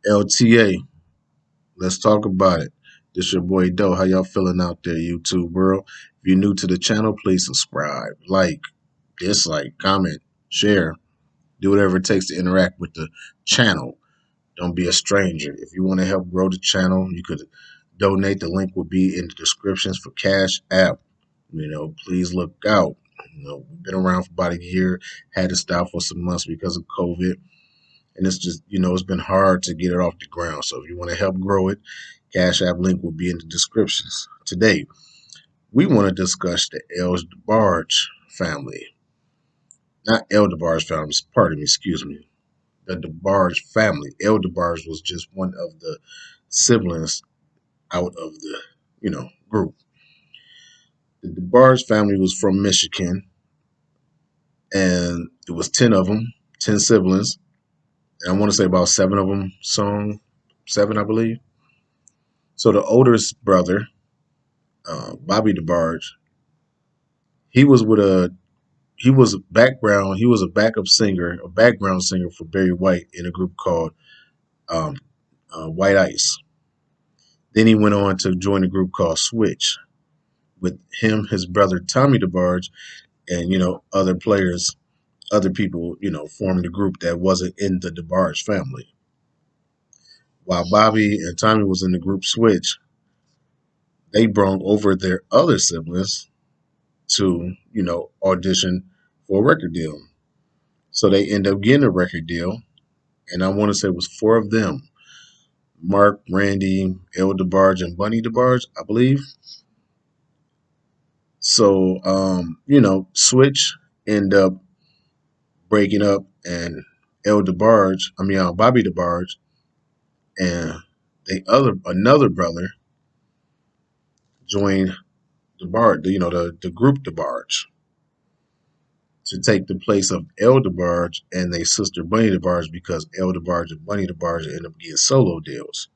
LTA, let's talk about it. This your boy Doe. How y'all feeling out there, YouTube world? If you're new to the channel, please subscribe, like, dislike, comment, share. Do whatever it takes to interact with the channel. Don't be a stranger. If you want to help grow the channel, you could donate. The link will be in the descriptions for Cash App. Please look out. We've been around for about a year, had to stop for some months because of COVID. And it's just, it's been hard to get it off the ground. So if you want to help grow it, Cash App link will be in the descriptions. Today, we want to discuss the El DeBarge family. Not El DeBarge family, pardon me, excuse me. The DeBarge family. El DeBarge was just one of the siblings out of the, group. The DeBarge family was from Michigan, and it was 10 of them, 10 siblings. And I want to say about seven of them sung, seven, I believe. So the oldest brother, Bobby DeBarge, he was with a he was a backup singer, a background singer for Barry White in a group called um, White Ice. Then he went on to join a group called Switch with him, his brother Tommy DeBarge, and other players, other people, formed a group that wasn't in the DeBarge family. While Bobby and Tommy was in the group Switch, they brought over their other siblings to, audition for a record deal. So they end up getting a record deal, and I want to say it was four of them: Mark, Randy, El DeBarge, and Bunny DeBarge, I believe. So, Switch end up breaking up, and Bobby DeBarge, and another brother joined DeBarge, the group DeBarge, to take the place of El DeBarge and their sister Bunny DeBarge, because El DeBarge and Bunny DeBarge ended up getting solo deals.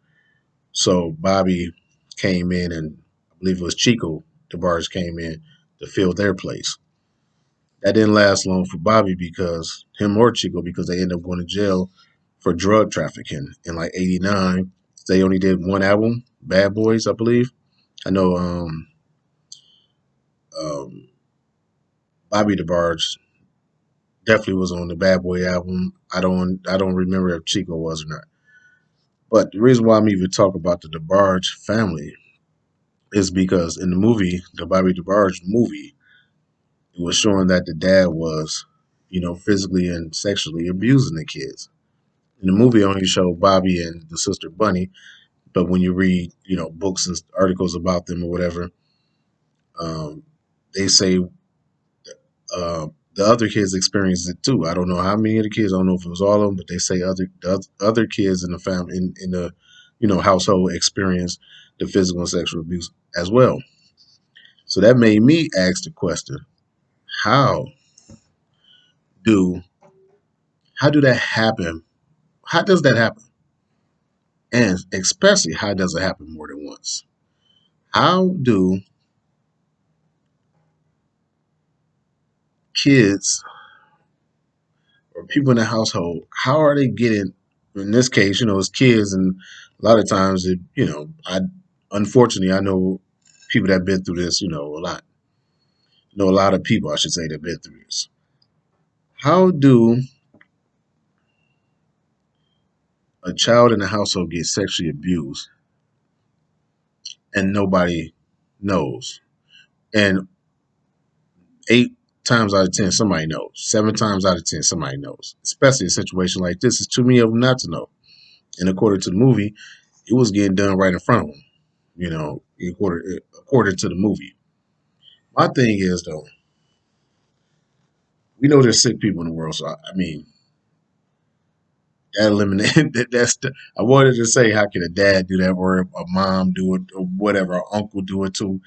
So Bobby came in, and I believe it was Chico DeBarge came in to fill their place. That didn't last long for Bobby, because him or Chico, because they ended up going to jail for drug trafficking in like '89. They only did one album, Bad Boys, I believe. I know um, Bobby DeBarge definitely was on the Bad Boy album. I don't remember if Chico was or not. But the reason why I'm even talking about the DeBarge family is because in the movie, the Bobby DeBarge movie, it was showing that the dad was, physically and sexually abusing the kids. In the movie, only showed Bobby and the sister Bunny, but when you read, books and articles about them or whatever, um, they say the other kids experienced it too. I don't know how many of the kids. I don't know if it was all of them, but they say other kids in the family in the household experienced the physical and sexual abuse as well. So that made me ask the question: How do how do that happen? How does that happen? And especially, how does it happen more than once? How do kids or people in the household, how are they getting, in this case, it's kids, and a lot of times unfortunately, I know people that have been through this, a lot. Know a lot of people, I should say, that have been through this. How do a child in the household get sexually abused and nobody knows? And 8 times out of 10, somebody knows. 7 times out of 10, somebody knows. Especially a situation like this, it's too many of them not to know. And according to the movie, it was getting done right in front of them. According to the movie. My thing is, though, we know there's sick people in the world, so I mean, that eliminated I wanted to say, how can a dad do that, or a mom do it, or whatever, an uncle do it to,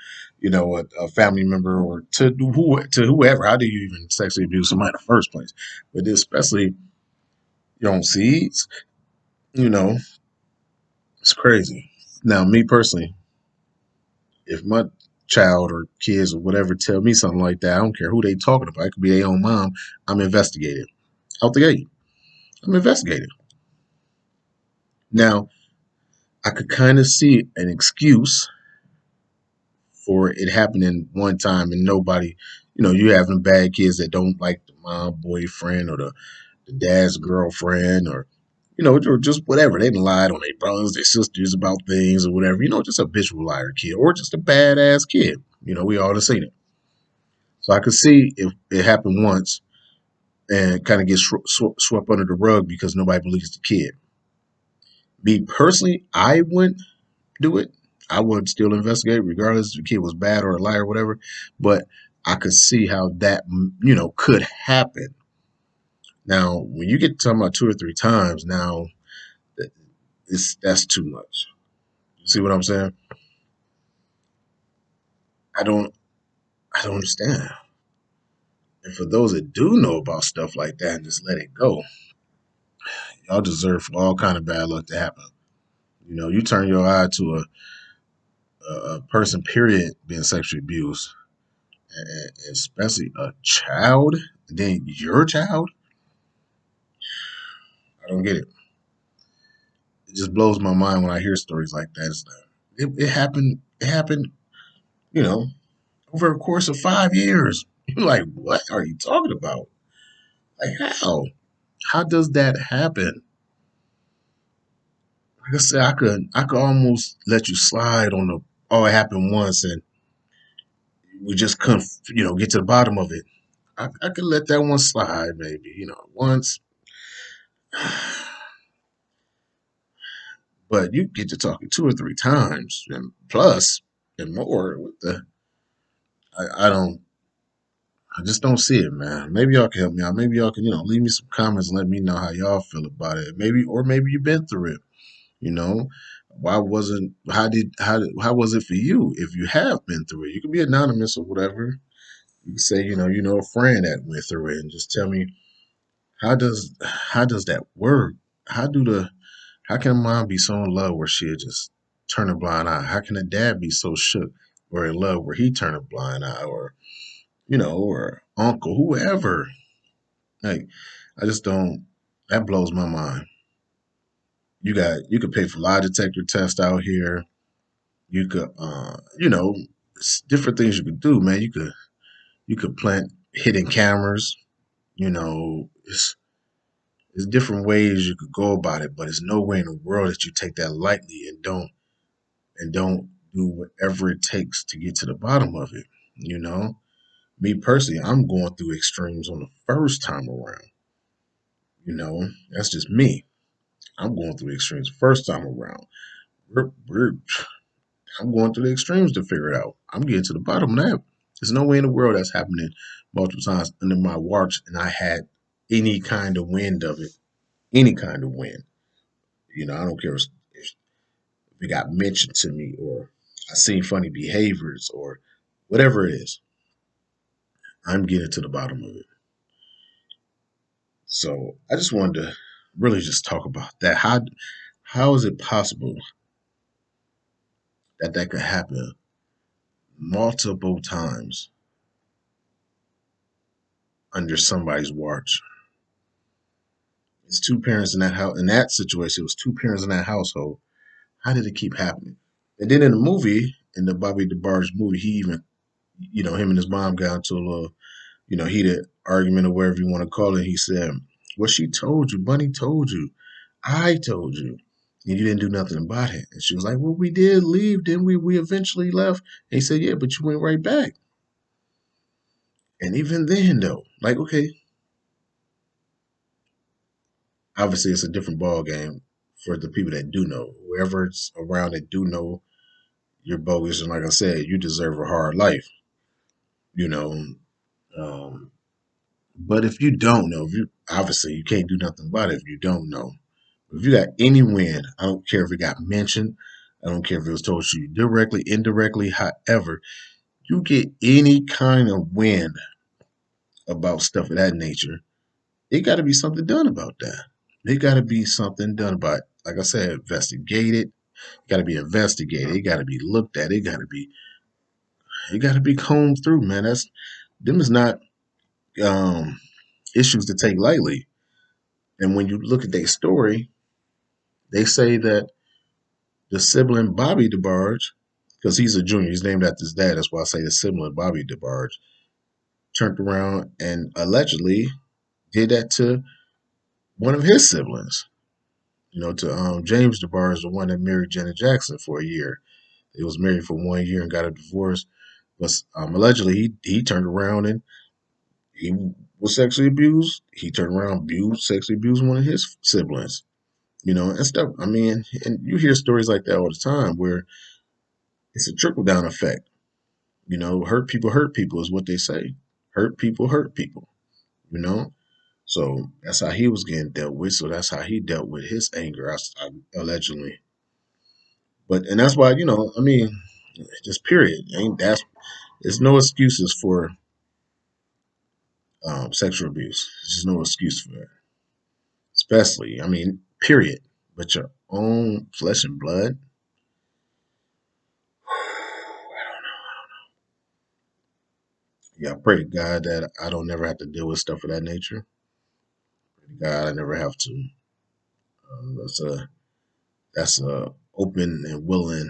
a family member, or to whoever. How do you even sexually abuse somebody in the first place? But especially your own seeds, you know, it's crazy. Now, me personally, if my child or kids or whatever tell me something like that, I don't care who they talking about. It could be their own mom. I'm investigating out the gate. I'm investigating. Now, I could kind of see an excuse for it happening one time and nobody, you having bad kids that don't like the mom boyfriend or the dad's girlfriend or, or just whatever. They done lied on their brothers, their sisters about things or whatever, just a visual liar kid or just a badass kid. We all have seen it. So I could see if it happened once and kind of get swept under the rug because nobody believes the kid. Me personally, I wouldn't do it. I would still investigate, regardless if the kid was bad or a liar or whatever. But I could see how that, could happen. Now, when you get to talking about two or three times, now that's too much. See what I'm saying? I don't, I don't understand. And for those that do know about stuff like that and just let it go, y'all deserve for all kind of bad luck to happen. You turn your eye to a person, period, being sexually abused, and especially a child, then your child. I don't get it. It just blows my mind when I hear stories like that. It happened. It happened. You know, over a course of 5 years. You're like, what are you talking about? Like, how? How does that happen? Like I said, I could almost let you slide on the. Oh, it happened once, and we just couldn't, get to the bottom of it. I could let that one slide, maybe, once. But you get to talking two or three times and plus and more. What the? I don't. I just don't see it, man. Maybe y'all can help me out. Maybe y'all can, leave me some comments and let me know how y'all feel about it. Maybe you've been through it. You know, why wasn't? How was it for you? If you have been through it, you can be anonymous or whatever. You can say, a friend that went through it, and just tell me how does that work? How do the how can a mom be so in love where she'll just turn a blind eye? How can a dad be so shook or in love where he turn a blind eye, or or uncle, whoever? Like, I just don't. That blows my mind. You could pay for lie detector test out here. You could, different things you could do, man. You could plant hidden cameras. There's different ways you could go about it, but there's no way in the world that you take that lightly and don't do whatever it takes to get to the bottom of it. You know, me personally, I'm going through extremes on the first time around. That's just me. I'm going through the extremes first time around. We're I'm going through the extremes to figure it out. I'm getting to the bottom of that. There's no way in the world that's happening multiple times under my watch, and I had any kind of wind of it, any kind of wind. I don't care if it got mentioned to me or I seen funny behaviors or whatever it is. I'm getting to the bottom of it. So I just wanted to really just talk about that. How is it possible that that could happen multiple times under somebody's watch? It's two parents in that house. In that situation, it was two parents in that household. How did it keep happening? And then in the movie, in the Bobby DeBarge movie, he even, him and his mom got into a little, heated argument or whatever you want to call it. He said, "Well, she told you, Bunny told you, I told you, and you didn't do nothing about it." And she was like, "Well, we did leave, didn't we? We eventually left." And he said, "Yeah, but you went right back." And even then, though, like, okay, obviously it's a different ball game for the people that do know. Whoever's around that do know, you're bogus, and like I said, you deserve a hard life. You know, um, but if you don't know, if you obviously you can't do nothing about it if you don't know. If you got any win, I don't care if it got mentioned. I don't care if it was told to you directly, indirectly, however, you get any kind of win about stuff of that nature, it got to be something done about that. It got to be something done about it. Like I said, investigated. Got to be investigated. It got to be looked at. It got to be combed through, man. Them is not um, issues to take lightly. And when you look at their story, They say that the sibling Bobby DeBarge, because he's a junior, he's named after his dad. That's why I say the sibling Bobby DeBarge turned around and allegedly did that to one of his siblings. To James DeBarge, the one that married Janet Jackson for a year. They was married for 1 year and got a divorce. But allegedly, he turned around and he was sexually abused. He turned around, sexually abused one of his siblings. And stuff. I mean, and you hear stories like that all the time where it's a trickle down effect. Hurt people is what they say. Hurt people. You know, so that's how he was getting dealt with. So that's how he dealt with his anger, allegedly. But and that's why I mean, just period. Ain't that's There's no excuses for sexual abuse. There's just no excuse for that. Especially, I mean, period. But your own flesh and blood. Yeah, I pray to God that I don't never have to deal with stuff of that nature. Pray to God I never have to. That's a open and willing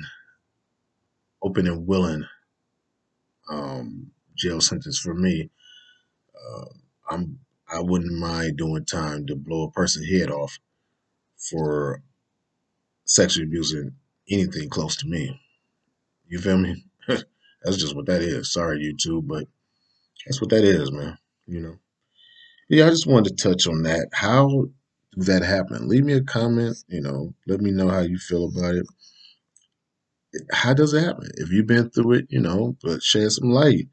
jail sentence for me. Uh, I'm I wouldn't mind doing time to blow a person's head off for sexually abusing anything close to me. You feel me? That's just what that is. Sorry, YouTube, but that's what that is, man. You know. Yeah, I just wanted to touch on that. How did that happen? Leave me a comment. Let me know how you feel about it. How does it happen? If you've been through it, but shed some light.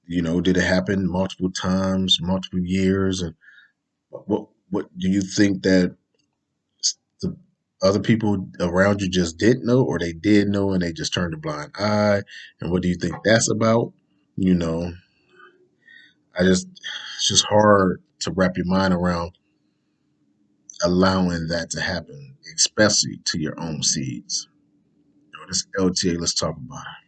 Did it happen multiple times, multiple years, and what do you think that the other people around you just didn't know, or they did know and they just turned a blind eye? And what do you think that's about? You know, it's just hard to wrap your mind around allowing that to happen, especially to your own seeds. This LTA, let's talk about it.